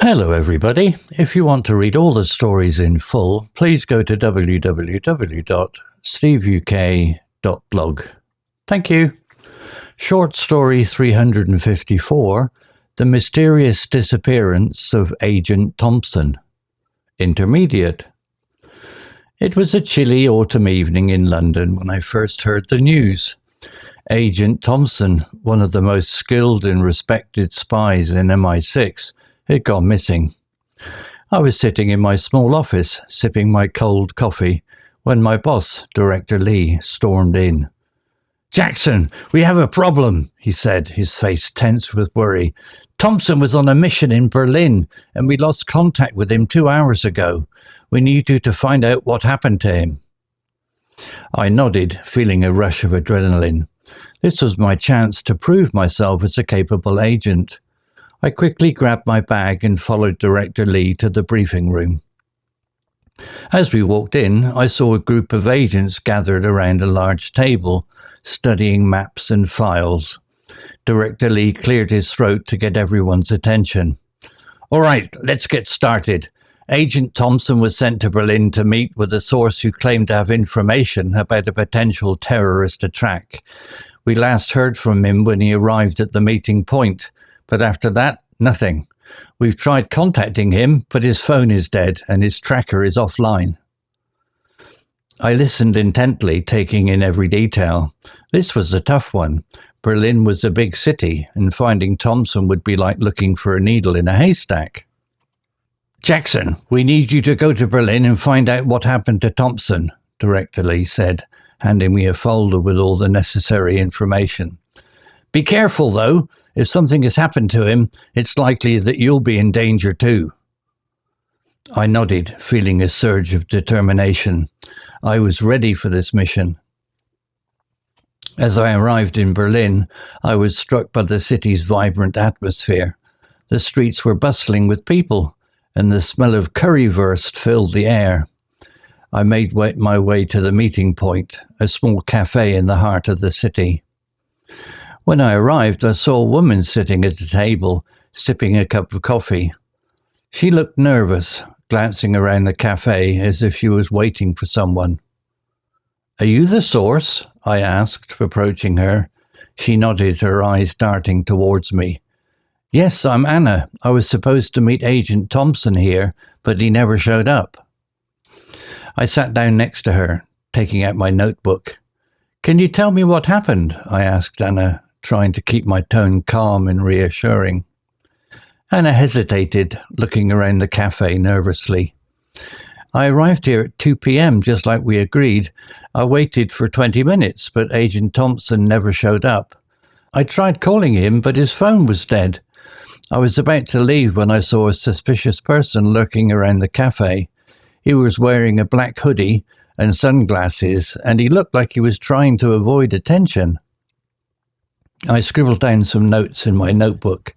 Hello everybody. If you want to read all the stories in full, please go to www.steveuk.blog. Thank you. Short story 354, The Mysterious Disappearance of Agent Thompson. Intermediate. It was a chilly autumn evening in London when I first heard the news. Agent Thompson, one of the most skilled and respected spies in MI6, had gone missing. I was sitting in my small office, sipping my cold coffee, when my boss, Director Lee, stormed in. "Jackson, we have a problem," he said, his face tense with worry. "Thompson was on a mission in Berlin, and we lost contact with him 2 hours ago. We need you to find out what happened to him." I nodded, feeling a rush of adrenaline. This was my chance to prove myself as a capable agent. I quickly grabbed my bag and followed Director Lee to the briefing room. As we walked in, I saw a group of agents gathered around a large table, studying maps and files. Director Lee cleared his throat to get everyone's attention. "All right, let's get started. Agent Thompson was sent to Berlin to meet with a source who claimed to have information about a potential terrorist attack. We last heard from him when he arrived at the meeting point. But after that, nothing. We've tried contacting him, but his phone is dead and his tracker is offline." I listened intently, taking in every detail. This was a tough one. Berlin was a big city, and finding Thompson would be like looking for a needle in a haystack. "Jackson, we need you to go to Berlin and find out what happened to Thompson," Director Lee said, handing me a folder with all the necessary information. "Be careful, though. If something has happened to him, it's likely that you'll be in danger too." I nodded, feeling a surge of determination. I was ready for this mission. As I arrived in Berlin, I was struck by the city's vibrant atmosphere. The streets were bustling with people, and the smell of currywurst filled the air. I made my way to the meeting point, a small cafe in the heart of the city. When I arrived, I saw a woman sitting at a table, sipping a cup of coffee. She looked nervous, glancing around the cafe as if she was waiting for someone. "Are you the source?" I asked, approaching her. She nodded, her eyes darting towards me. "Yes, I'm Anna. I was supposed to meet Agent Thompson here, but he never showed up." I sat down next to her, taking out my notebook. "Can you tell me what happened?" I asked Anna, trying to keep my tone calm and reassuring. Anna hesitated, looking around the cafe nervously. "I arrived here at 2 p.m., just like we agreed. I waited for 20 minutes, but Agent Thompson never showed up. I tried calling him, but his phone was dead. I was about to leave when I saw a suspicious person lurking around the cafe. He was wearing a black hoodie and sunglasses, and he looked like he was trying to avoid attention." I scribbled down some notes in my notebook.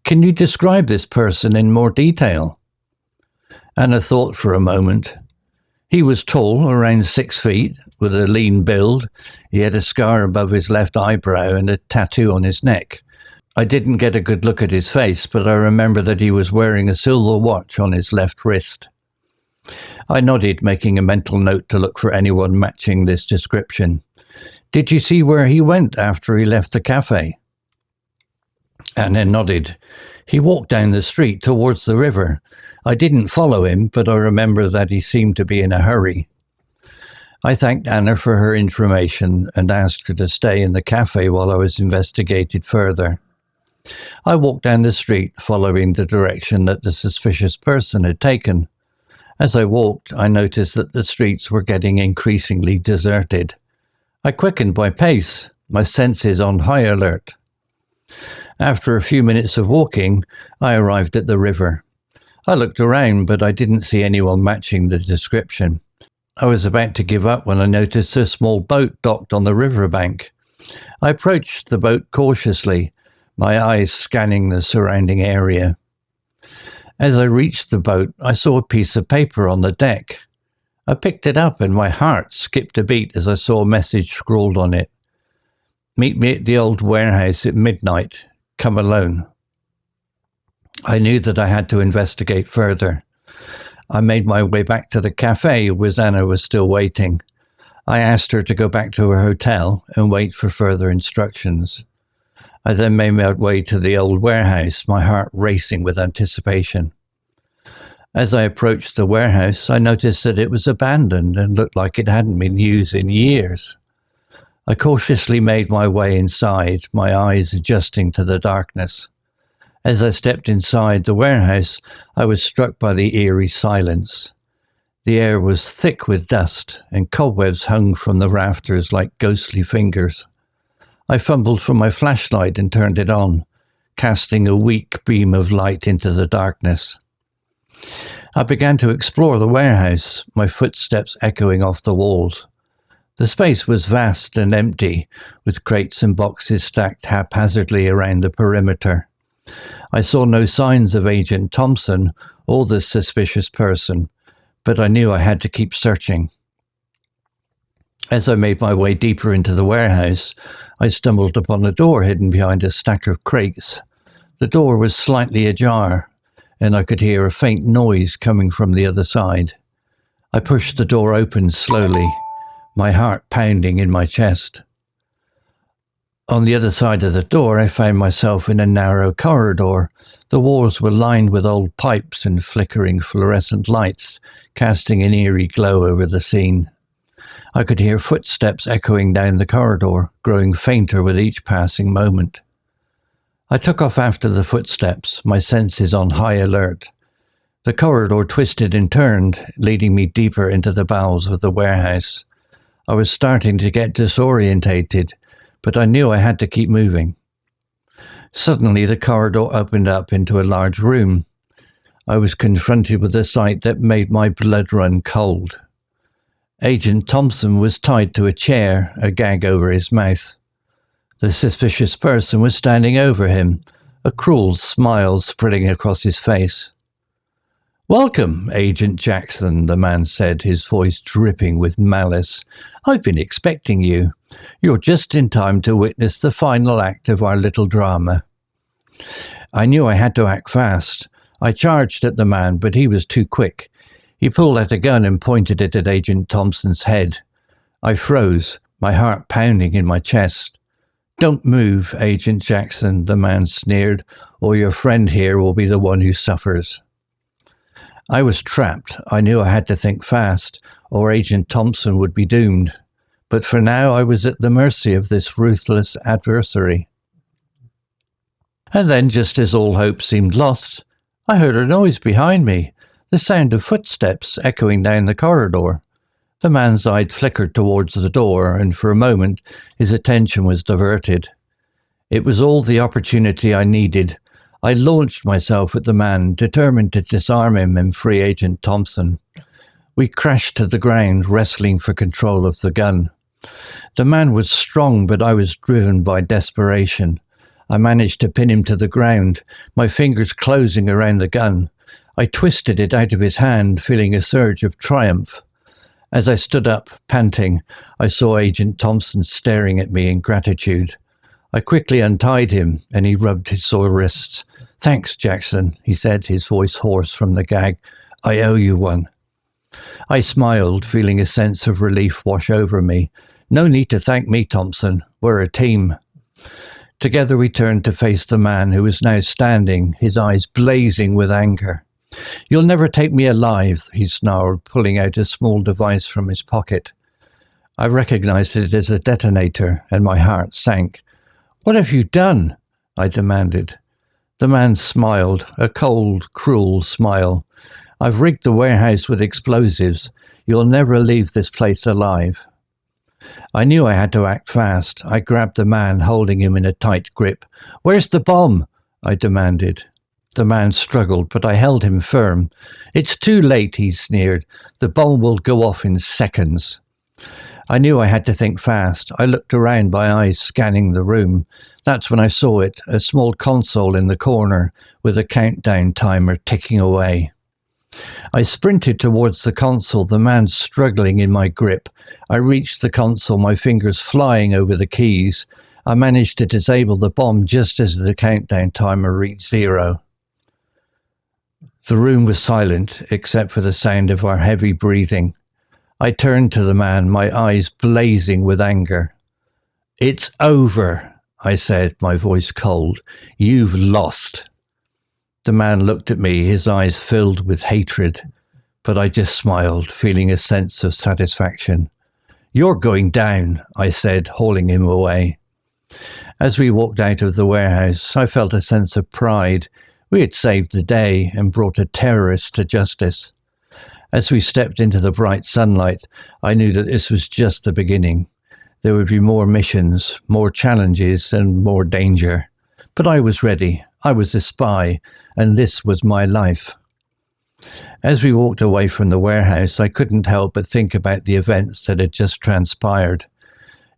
"Can you describe this person in more detail?" Anna thought for a moment. "He was tall, around 6 feet, with a lean build. He had a scar above his left eyebrow and a tattoo on his neck. I didn't get a good look at his face, but I remember that he was wearing a silver watch on his left wrist." I nodded, making a mental note to look for anyone matching this description. "Did you see where he went after he left the cafe?" Anna nodded. "He walked down the street towards the river. I didn't follow him, but I remember that he seemed to be in a hurry." I thanked Anna for her information and asked her to stay in the cafe while I was investigated further. I walked down the street, following the direction that the suspicious person had taken. As I walked, I noticed that the streets were getting increasingly deserted. I quickened my pace, my senses on high alert. After a few minutes of walking, I arrived at the river. I looked around, but I didn't see anyone matching the description. I was about to give up when I noticed a small boat docked on the riverbank. I approached the boat cautiously, my eyes scanning the surrounding area. As I reached the boat, I saw a piece of paper on the deck. I picked it up and my heart skipped a beat as I saw a message scrawled on it. "Meet me at the old warehouse at midnight. Come alone." I knew that I had to investigate further. I made my way back to the cafe where Anna was still waiting. I asked her to go back to her hotel and wait for further instructions. I then made my way to the old warehouse, my heart racing with anticipation. As I approached the warehouse, I noticed that it was abandoned and looked like it hadn't been used in years. I cautiously made my way inside, my eyes adjusting to the darkness. As I stepped inside the warehouse, I was struck by the eerie silence. The air was thick with dust, and cobwebs hung from the rafters like ghostly fingers. I fumbled for my flashlight and turned it on, casting a weak beam of light into the darkness. I began to explore the warehouse, my footsteps echoing off the walls. The space was vast and empty, with crates and boxes stacked haphazardly around the perimeter. I saw no signs of Agent Thompson or the suspicious person, but I knew I had to keep searching. As I made my way deeper into the warehouse, I stumbled upon a door hidden behind a stack of crates. The door was slightly ajar, and I could hear a faint noise coming from the other side. I pushed the door open slowly, my heart pounding in my chest. On the other side of the door, I found myself in a narrow corridor. The walls were lined with old pipes and flickering fluorescent lights, casting an eerie glow over the scene. I could hear footsteps echoing down the corridor, growing fainter with each passing moment. I took off after the footsteps, my senses on high alert. The corridor twisted and turned, leading me deeper into the bowels of the warehouse. I was starting to get disorientated, but I knew I had to keep moving. Suddenly, the corridor opened up into a large room. I was confronted with a sight that made my blood run cold. Agent Thompson was tied to a chair, a gag over his mouth. The suspicious person was standing over him, a cruel smile spreading across his face. "Welcome, Agent Jackson," the man said, his voice dripping with malice. "I've been expecting you. You're just in time to witness the final act of our little drama." I knew I had to act fast. I charged at the man, but he was too quick. He pulled out a gun and pointed it at Agent Thompson's head. I froze, my heart pounding in my chest. "Don't move, Agent Jackson," the man sneered, "or your friend here will be the one who suffers." I was trapped. I knew I had to think fast, or Agent Thompson would be doomed. But for now, I was at the mercy of this ruthless adversary. And then, just as all hope seemed lost, I heard a noise behind me, the sound of footsteps echoing down the corridor. The man's eye flickered towards the door, and for a moment his attention was diverted. It was all the opportunity I needed. I launched myself at the man, determined to disarm him and free Agent Thompson. We crashed to the ground, wrestling for control of the gun. The man was strong, but I was driven by desperation. I managed to pin him to the ground, my fingers closing around the gun. I twisted it out of his hand, feeling a surge of triumph. As I stood up, panting, I saw Agent Thompson staring at me in gratitude. I quickly untied him, and he rubbed his sore wrists. "Thanks, Jackson," he said, his voice hoarse from the gag. "I owe you one." I smiled, feeling a sense of relief wash over me. "No need to thank me, Thompson. We're a team." Together we turned to face the man who was now standing, his eyes blazing with anger. "You'll never take me alive," he snarled, pulling out a small device from his pocket. I recognized it as a detonator, and my heart sank. "What have you done?" I demanded. The man smiled, a cold, cruel smile. "I've rigged the warehouse with explosives. You'll never leave this place alive." I knew I had to act fast. I grabbed the man, holding him in a tight grip. "Where's the bomb?" I demanded. The man struggled, but I held him firm. "It's too late," he sneered. "The bomb will go off in seconds." I knew I had to think fast. I looked around, my eyes scanning the room. That's when I saw it, a small console in the corner with a countdown timer ticking away. I sprinted towards the console, the man struggling in my grip. I reached the console, my fingers flying over the keys. I managed to disable the bomb just as the countdown timer reached 0. The room was silent except for the sound of our heavy breathing. I turned to the man, my eyes blazing with anger. "It's over," I said, my voice cold. "You've lost." The man looked at me, his eyes filled with hatred, but I just smiled, feeling a sense of satisfaction. "You're going down," I said, hauling him away. As we walked out of the warehouse, I felt a sense of pride. We had saved the day and brought a terrorist to justice. As we stepped into the bright sunlight, I knew that this was just the beginning. There would be more missions, more challenges, and more danger. But I was ready. I was a spy, and this was my life. As we walked away from the warehouse, I couldn't help but think about the events that had just transpired.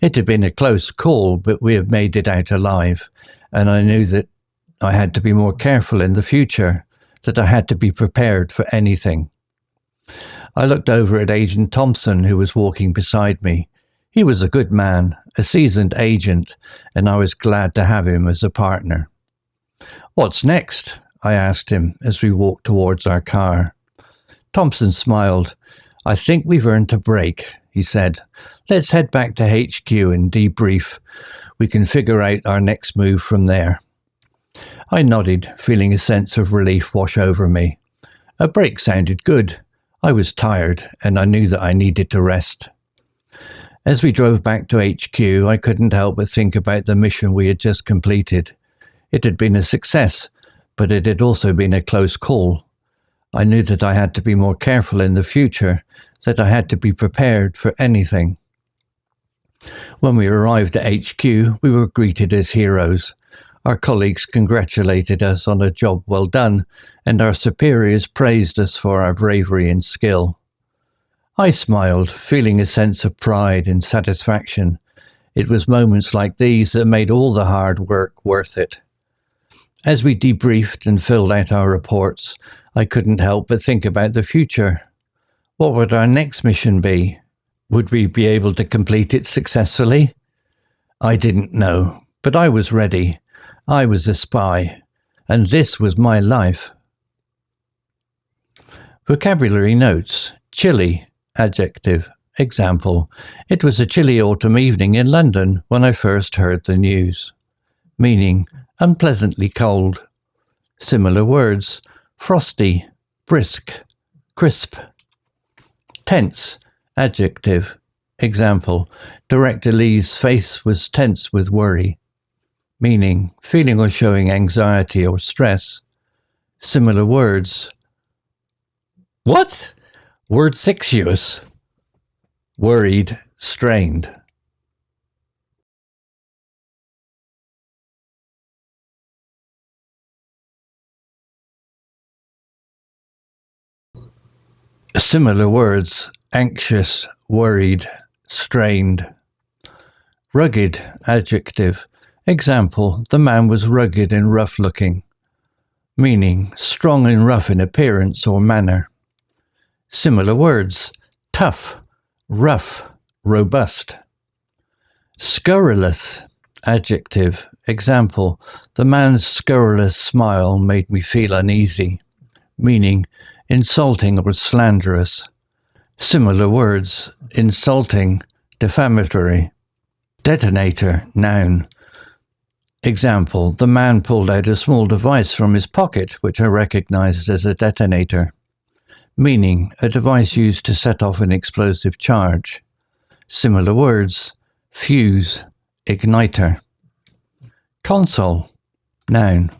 It had been a close call, but we had made it out alive, and I knew that I had to be more careful in the future, that I had to be prepared for anything. I looked over at Agent Thompson, who was walking beside me. He was a good man, a seasoned agent, and I was glad to have him as a partner. "What's next?" I asked him as we walked towards our car. Thompson smiled. "I think we've earned a break," he said. "Let's head back to HQ and debrief. We can figure out our next move from there." I nodded, feeling a sense of relief wash over me. A break sounded good. I was tired, and I knew that I needed to rest. As we drove back to HQ, I couldn't help but think about the mission we had just completed. It had been a success, but it had also been a close call. I knew that I had to be more careful in the future, that I had to be prepared for anything. When we arrived at HQ, we were greeted as heroes. Our colleagues congratulated us on a job well done, and our superiors praised us for our bravery and skill. I smiled, feeling a sense of pride and satisfaction. It was moments like these that made all the hard work worth it. As we debriefed and filled out our reports, I couldn't help but think about the future. What would our next mission be? Would we be able to complete it successfully? I didn't know, but I was ready. I was a spy, and this was my life. Vocabulary notes. Chilly, adjective. Example, it was a chilly autumn evening in London when I first heard the news. Meaning, unpleasantly cold. Similar words, frosty, brisk, crisp. Tense, adjective. Example, Director Lee's face was tense with worry. Meaning, feeling or showing anxiety or stress. Similar words. What? Word 6 use. Worried, strained. Similar words, anxious, worried, strained. Rugged, adjective. Example, the man was rugged and rough-looking. Meaning, strong and rough in appearance or manner. Similar words, tough, rough, robust. Scurrilous, adjective. Example, the man's scurrilous smile made me feel uneasy. Meaning, insulting or slanderous. Similar words, insulting, defamatory. Detonator, noun. Example, the man pulled out a small device from his pocket, which I recognized as a detonator. Meaning, a device used to set off an explosive charge. Similar words, fuse, igniter. Console, noun.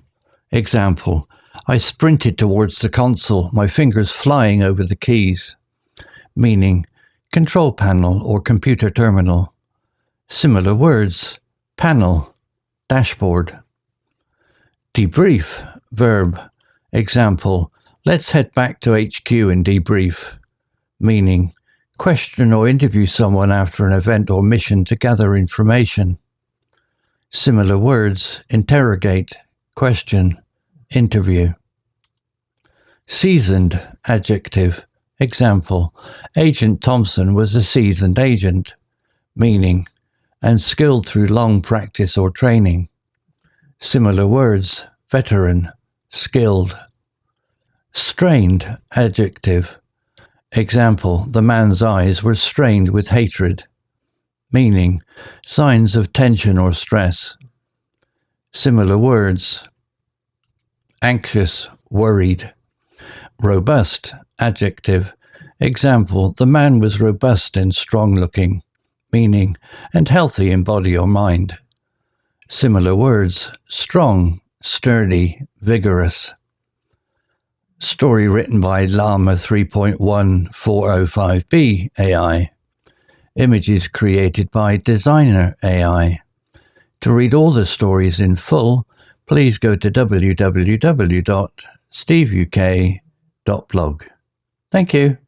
Example, I sprinted towards the console, my fingers flying over the keys. Meaning, control panel or computer terminal. Similar words, panel, dashboard. Debrief, verb. Example, let's head back to HQ and debrief. Meaning, question or interview someone after an event or mission to gather information. Similar words, interrogate, question, interview. Seasoned, adjective. Example, Agent Thompson was a seasoned agent. Meaning, and skilled through long practice or training. Similar words, veteran, skilled. Strained, adjective. Example, the man's eyes were strained with hatred. Meaning, signs of tension or stress. Similar words. Anxious, worried. Robust, adjective. Example, the man was robust and strong-looking. Meaning, and healthy in body or mind. Similar words. Strong, sturdy, vigorous. Story written by Llama 3.1405b AI. Images created by Designer AI. To read all the stories in full, please go to www.steveuk.blog. Thank you.